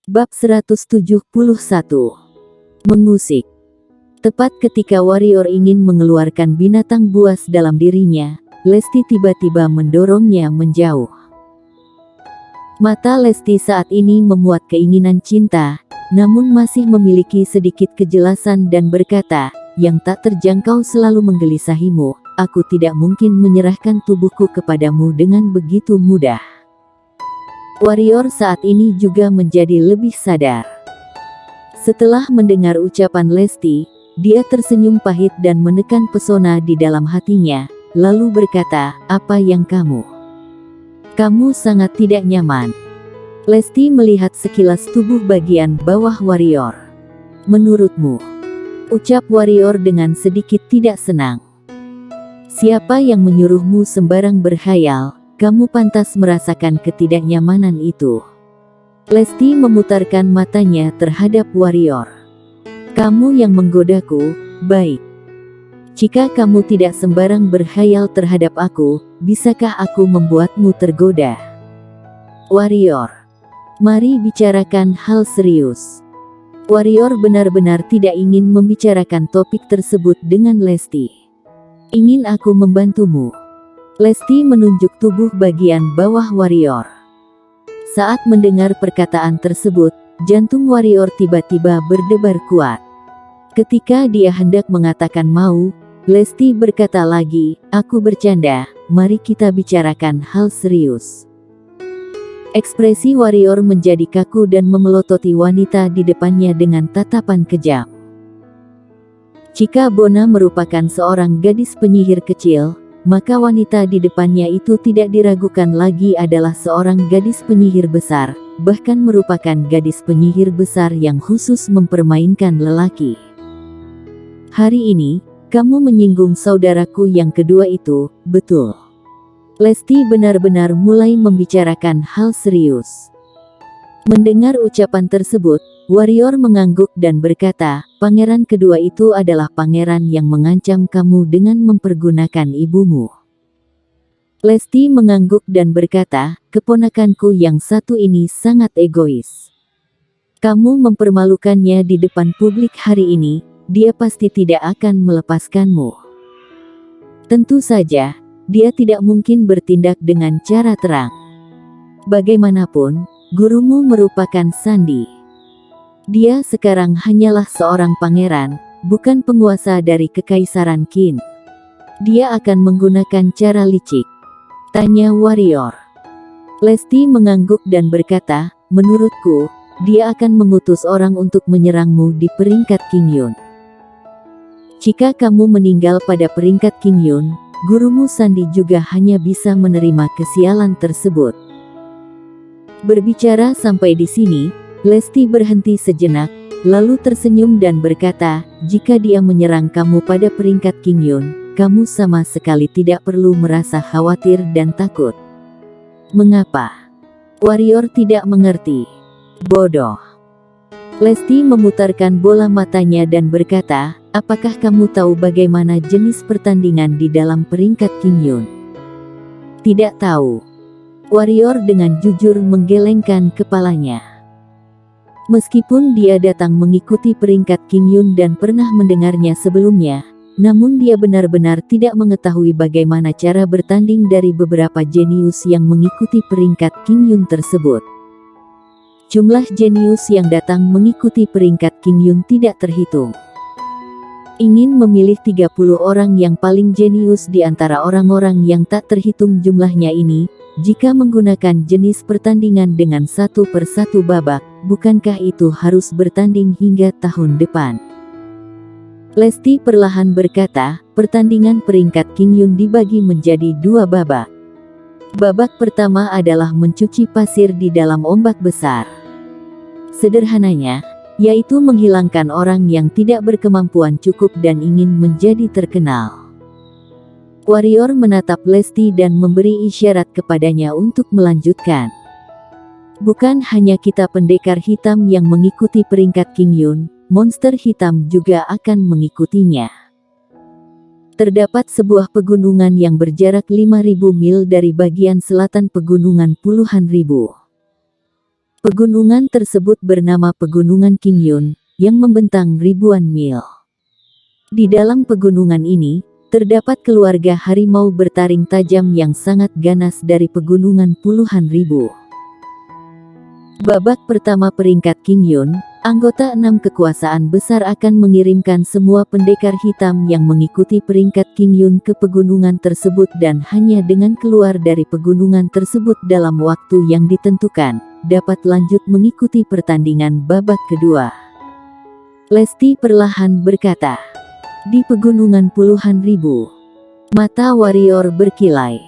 Bab 171. Mengusik. Tepat ketika warrior ingin mengeluarkan binatang buas dalam dirinya, Lesti tiba-tiba mendorongnya menjauh. Mata Lesti saat ini memuat keinginan cinta, namun masih memiliki sedikit kejelasan dan berkata, yang tak terjangkau selalu menggelisahimu, aku tidak mungkin menyerahkan tubuhku kepadamu dengan begitu mudah. Warrior saat ini juga menjadi lebih sadar. Setelah mendengar ucapan Lesti, dia tersenyum pahit dan menekan pesona di dalam hatinya, lalu berkata, apa yang kamu? Kamu sangat tidak nyaman. Lesti melihat sekilas tubuh bagian bawah warrior. Menurutmu? Ucap warrior dengan sedikit tidak senang. Siapa yang menyuruhmu sembarang berkhayal? Kamu pantas merasakan ketidaknyamanan itu. Lesti memutarkan matanya terhadap warrior. Kamu yang menggodaku, baik. Jika kamu tidak sembarang berkhayal terhadap aku, bisakah aku membuatmu tergoda? Warrior, mari bicarakan hal serius. Warrior benar-benar tidak ingin membicarakan topik tersebut dengan Lesti. Ingin aku membantumu? Lesti menunjuk tubuh bagian bawah warrior. Saat mendengar perkataan tersebut, jantung warrior tiba-tiba berdebar kuat. Ketika dia hendak mengatakan mau, Lesti berkata lagi, aku bercanda, mari kita bicarakan hal serius. Ekspresi warrior menjadi kaku dan memelototi wanita di depannya dengan tatapan kejam. Jika Bona merupakan seorang gadis penyihir kecil, maka wanita di depannya itu tidak diragukan lagi adalah seorang gadis penyihir besar, bahkan merupakan gadis penyihir besar yang khusus mempermainkan lelaki. Hari ini, kamu menyinggung saudaraku yang kedua itu, betul? Lesti benar-benar mulai membicarakan hal serius. Mendengar ucapan tersebut, warrior mengangguk dan berkata, pangeran kedua itu adalah pangeran yang mengancam kamu dengan mempergunakan ibumu. Lesti mengangguk dan berkata, keponakanku yang satu ini sangat egois. Kamu mempermalukannya di depan publik hari ini, dia pasti tidak akan melepaskanmu. Tentu saja, dia tidak mungkin bertindak dengan cara terang. Bagaimanapun, gurumu merupakan Sandi. Dia sekarang hanyalah seorang pangeran, bukan penguasa dari kekaisaran Qin. Dia akan menggunakan cara licik. Tanya warrior. Lesti mengangguk dan berkata, menurutku, dia akan mengutus orang untuk menyerangmu di peringkat Qingyun. Jika kamu meninggal pada peringkat Qingyun, gurumu Sandi juga hanya bisa menerima kesialan tersebut. Berbicara sampai di sini, Lesti berhenti sejenak, lalu tersenyum dan berkata, jika dia menyerang kamu pada peringkat Qingyun, kamu sama sekali tidak perlu merasa khawatir dan takut. Mengapa? Warrior tidak mengerti. Bodoh. Lesti memutarkan bola matanya dan berkata, apakah kamu tahu bagaimana jenis pertandingan di dalam peringkat Qingyun? Tidak tahu. Warrior dengan jujur menggelengkan kepalanya. Meskipun dia datang mengikuti peringkat Qingyun dan pernah mendengarnya sebelumnya, namun dia benar-benar tidak mengetahui bagaimana cara bertanding dari beberapa jenius yang mengikuti peringkat Qingyun tersebut. Jumlah jenius yang datang mengikuti peringkat Qingyun tidak terhitung. Ingin memilih 30 orang yang paling jenius di antara orang-orang yang tak terhitung jumlahnya ini, jika menggunakan jenis pertandingan dengan satu persatu babak, bukankah itu harus bertanding hingga tahun depan? Lesti perlahan berkata, pertandingan peringkat Qingyun dibagi menjadi dua babak. Babak pertama adalah mencuci pasir di dalam ombak besar. Sederhananya, yaitu menghilangkan orang yang tidak berkemampuan cukup dan ingin menjadi terkenal. Warrior menatap Lesti dan memberi isyarat kepadanya untuk melanjutkan. Bukan hanya kita pendekar hitam yang mengikuti peringkat Qingyun, monster hitam juga akan mengikutinya. Terdapat sebuah pegunungan yang berjarak 5.000 mil dari bagian selatan pegunungan puluhan ribu. Pegunungan tersebut bernama Pegunungan Qingyun, yang membentang ribuan mil. Di dalam pegunungan ini, terdapat keluarga harimau bertaring tajam yang sangat ganas dari pegunungan puluhan ribu. Babak pertama peringkat Qingyun, anggota 6 kekuasaan besar akan mengirimkan semua pendekar hitam yang mengikuti peringkat Qingyun ke pegunungan tersebut dan hanya dengan keluar dari pegunungan tersebut dalam waktu yang ditentukan, dapat lanjut mengikuti pertandingan babak kedua. Lesti perlahan berkata, "Di pegunungan puluhan ribu." Mata warrior berkilai.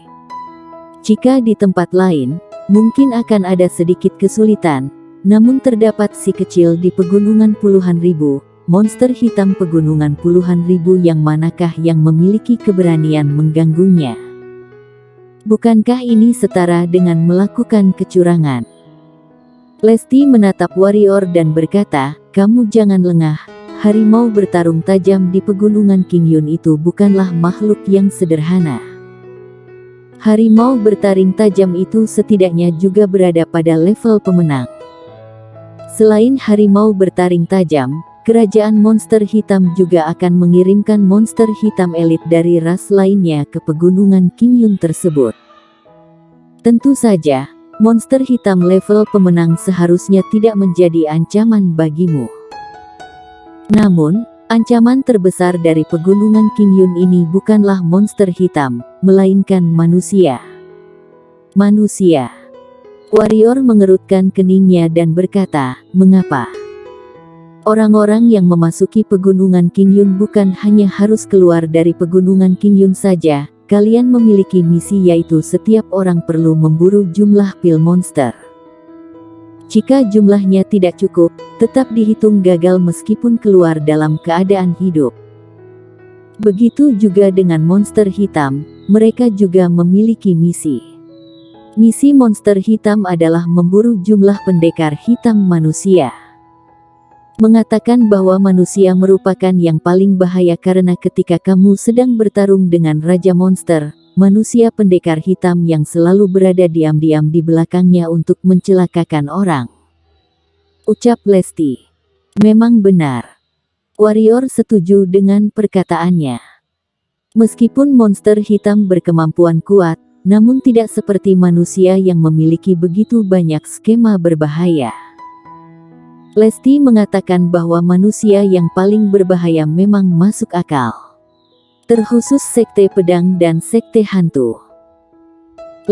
Jika di tempat lain, mungkin akan ada sedikit kesulitan, namun terdapat si kecil di pegunungan puluhan ribu, monster hitam pegunungan puluhan ribu yang manakah yang memiliki keberanian mengganggunya? Bukankah ini setara dengan melakukan kecurangan? Lesti menatap warrior dan berkata, "Kamu jangan lengah, harimau bertarung tajam di pegunungan Qingyun itu bukanlah makhluk yang sederhana. Harimau bertaring tajam itu setidaknya juga berada pada level pemenang. Selain harimau bertaring tajam, kerajaan monster hitam juga akan mengirimkan monster hitam elit dari ras lainnya ke pegunungan Qingyun tersebut. Tentu saja, monster hitam level pemenang seharusnya tidak menjadi ancaman bagimu. Namun, ancaman terbesar dari pegunungan Qingyun ini bukanlah monster hitam, melainkan manusia. Manusia." Warrior mengerutkan keningnya dan berkata, "Mengapa? Orang-orang yang memasuki pegunungan Qingyun bukan hanya harus keluar dari pegunungan Qingyun saja, kalian memiliki misi yaitu setiap orang perlu memburu jumlah pil monster. Jika jumlahnya tidak cukup, tetap dihitung gagal meskipun keluar dalam keadaan hidup. Begitu juga dengan monster hitam, mereka juga memiliki misi. Misi monster hitam adalah memburu jumlah pendekar hitam manusia. Mengatakan bahwa manusia merupakan yang paling bahaya karena ketika kamu sedang bertarung dengan Raja Monster, manusia pendekar hitam yang selalu berada diam-diam di belakangnya untuk mencelakakan orang." Ucap Lesti. Memang benar. Warrior setuju dengan perkataannya. Meskipun monster hitam berkemampuan kuat, namun tidak seperti manusia yang memiliki begitu banyak skema berbahaya. Lesti mengatakan bahwa manusia yang paling berbahaya memang masuk akal. Terkhusus sekte pedang dan sekte hantu.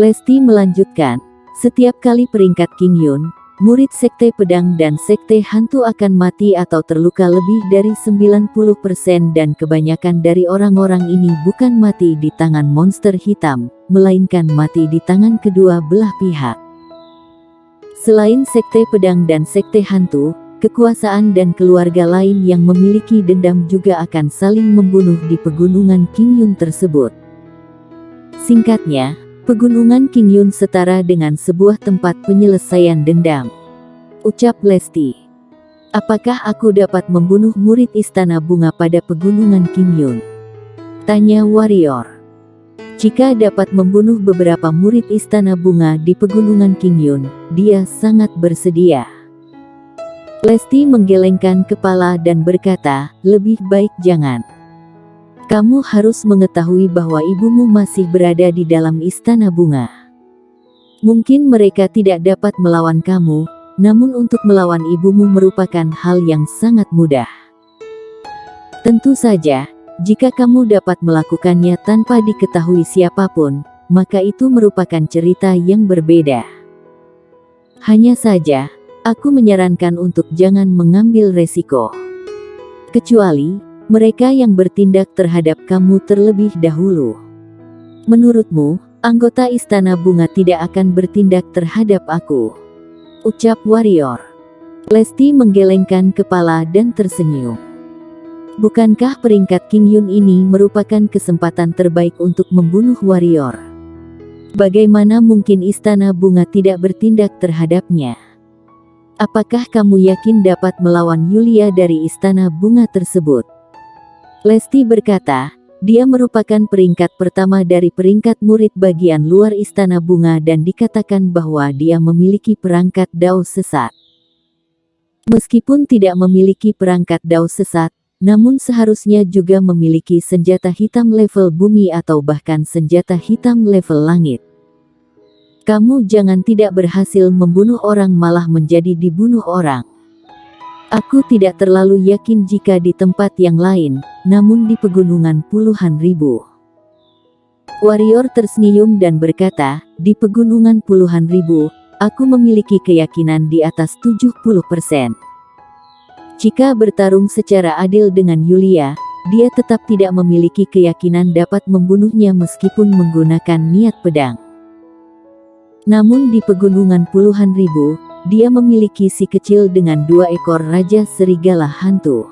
Lesti melanjutkan, "Setiap kali peringkat Qingyun, murid sekte pedang dan sekte hantu akan mati atau terluka lebih dari 90% dan kebanyakan dari orang-orang ini bukan mati di tangan monster hitam, melainkan mati di tangan kedua belah pihak. Selain sekte pedang dan sekte hantu, kekuasaan dan keluarga lain yang memiliki dendam juga akan saling membunuh di pegunungan Qingyun tersebut. Singkatnya, pegunungan Qingyun setara dengan sebuah tempat penyelesaian dendam." Ucap Lesti. "Apakah aku dapat membunuh murid Istana Bunga pada pegunungan Qingyun?" tanya warrior. Jika dapat membunuh beberapa murid Istana Bunga di pegunungan Qingyun, dia sangat bersedia. Lesti menggelengkan kepala dan berkata, "Lebih baik jangan. Kamu harus mengetahui bahwa ibumu masih berada di dalam Istana Bunga. Mungkin mereka tidak dapat melawan kamu, namun untuk melawan ibumu merupakan hal yang sangat mudah. Tentu saja, jika kamu dapat melakukannya tanpa diketahui siapapun, maka itu merupakan cerita yang berbeda. Hanya saja, aku menyarankan untuk jangan mengambil resiko. Kecuali mereka yang bertindak terhadap kamu terlebih dahulu. Menurutmu, anggota Istana Bunga tidak akan bertindak terhadap aku?" Ucap warrior. Lesti menggelengkan kepala dan tersenyum. Bukankah peringkat Qingyun ini merupakan kesempatan terbaik untuk membunuh warrior? Bagaimana mungkin Istana Bunga tidak bertindak terhadapnya? Apakah kamu yakin dapat melawan Yulia dari Istana Bunga tersebut? Lesti berkata, dia merupakan peringkat pertama dari peringkat murid bagian luar Istana Bunga dan dikatakan bahwa dia memiliki perangkat dao sesat. Meskipun tidak memiliki perangkat dao sesat, namun seharusnya juga memiliki senjata hitam level bumi atau bahkan senjata hitam level langit. Kamu jangan tidak berhasil membunuh orang malah menjadi dibunuh orang. Aku tidak terlalu yakin jika di tempat yang lain, namun di pegunungan puluhan ribu. Warrior tersenyum dan berkata, di pegunungan puluhan ribu, aku memiliki keyakinan di atas 70%. Jika bertarung secara adil dengan Yulia, dia tetap tidak memiliki keyakinan dapat membunuhnya meskipun menggunakan niat pedang. Namun di pegunungan puluhan ribu, dia memiliki si kecil dengan 2 ekor raja serigala hantu.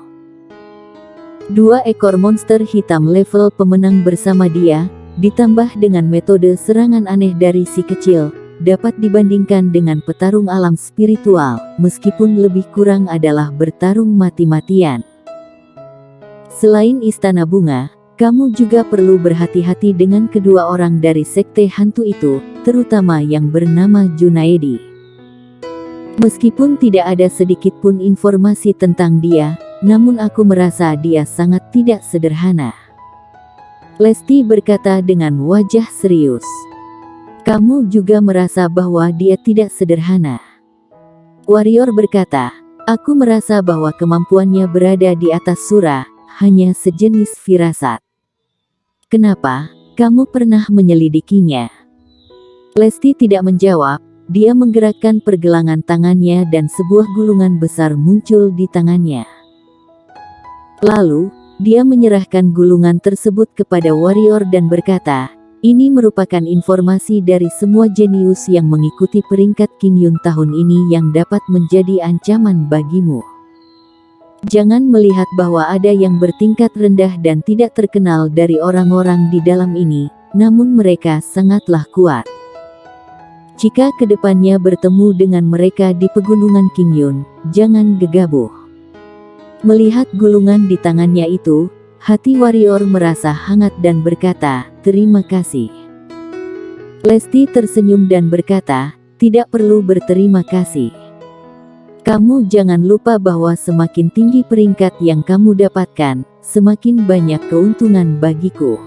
2 ekor monster hitam level pemenang bersama dia, ditambah dengan metode serangan aneh dari si kecil, dapat dibandingkan dengan petarung alam spiritual, meskipun lebih kurang adalah bertarung mati-matian. Selain Istana Bunga, kamu juga perlu berhati-hati dengan kedua orang dari sekte hantu itu, terutama yang bernama Junaedi. Meskipun tidak ada sedikit pun informasi tentang dia, namun aku merasa dia sangat tidak sederhana. Lesti berkata dengan wajah serius. Kamu juga merasa bahwa dia tidak sederhana. Warrior berkata, aku merasa bahwa kemampuannya berada di atas surah, hanya sejenis firasat. Kenapa? Kamu pernah menyelidikinya? Lesti tidak menjawab. Dia menggerakkan pergelangan tangannya dan sebuah gulungan besar muncul di tangannya. Lalu, dia menyerahkan gulungan tersebut kepada warrior dan berkata, ini merupakan informasi dari semua jenius yang mengikuti peringkat Qingyun tahun ini yang dapat menjadi ancaman bagimu. Jangan melihat bahwa ada yang bertingkat rendah dan tidak terkenal dari orang-orang di dalam ini, namun mereka sangatlah kuat. Jika kedepannya bertemu dengan mereka di pegunungan Qingyun, jangan gegabah. Melihat gulungan di tangannya itu, hati warrior merasa hangat dan berkata, terima kasih. Lesti tersenyum dan berkata, tidak perlu berterima kasih. Kamu jangan lupa bahwa semakin tinggi peringkat yang kamu dapatkan, semakin banyak keuntungan bagiku.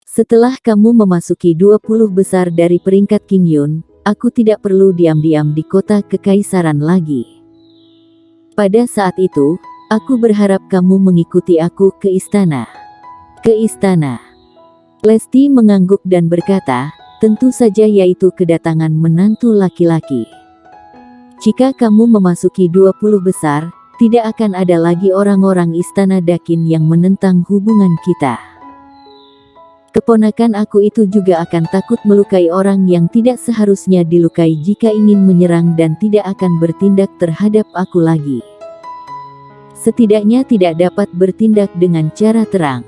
Setelah kamu memasuki 20 besar dari peringkat Qingyun, aku tidak perlu diam-diam di kota kekaisaran lagi. Pada saat itu, aku berharap kamu mengikuti aku ke istana. Ke istana. Lesti mengangguk dan berkata, tentu saja yaitu kedatangan menantu laki-laki. Jika kamu memasuki 20 besar, tidak akan ada lagi orang-orang istana Dakin yang menentang hubungan kita. Keponakan aku itu juga akan takut melukai orang yang tidak seharusnya dilukai jika ingin menyerang dan tidak akan bertindak terhadap aku lagi. Setidaknya tidak dapat bertindak dengan cara terang.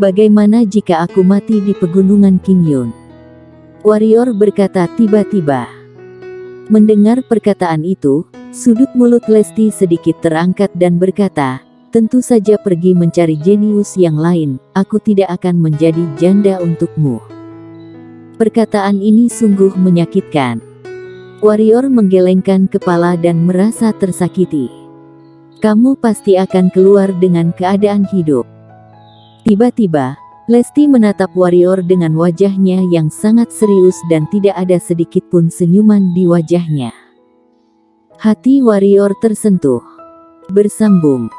Bagaimana jika aku mati di pegunungan Qingyun? Warrior berkata tiba-tiba. Mendengar perkataan itu, sudut mulut Lesti sedikit terangkat dan berkata, tentu saja pergi mencari jenius yang lain, aku tidak akan menjadi janda untukmu. Perkataan ini sungguh menyakitkan. Warrior menggelengkan kepala dan merasa tersakiti. Kamu pasti akan keluar dengan keadaan hidup. Tiba-tiba, Lesti menatap warrior dengan wajahnya yang sangat serius dan tidak ada sedikit pun senyuman di wajahnya. Hati warrior tersentuh. Bersambung.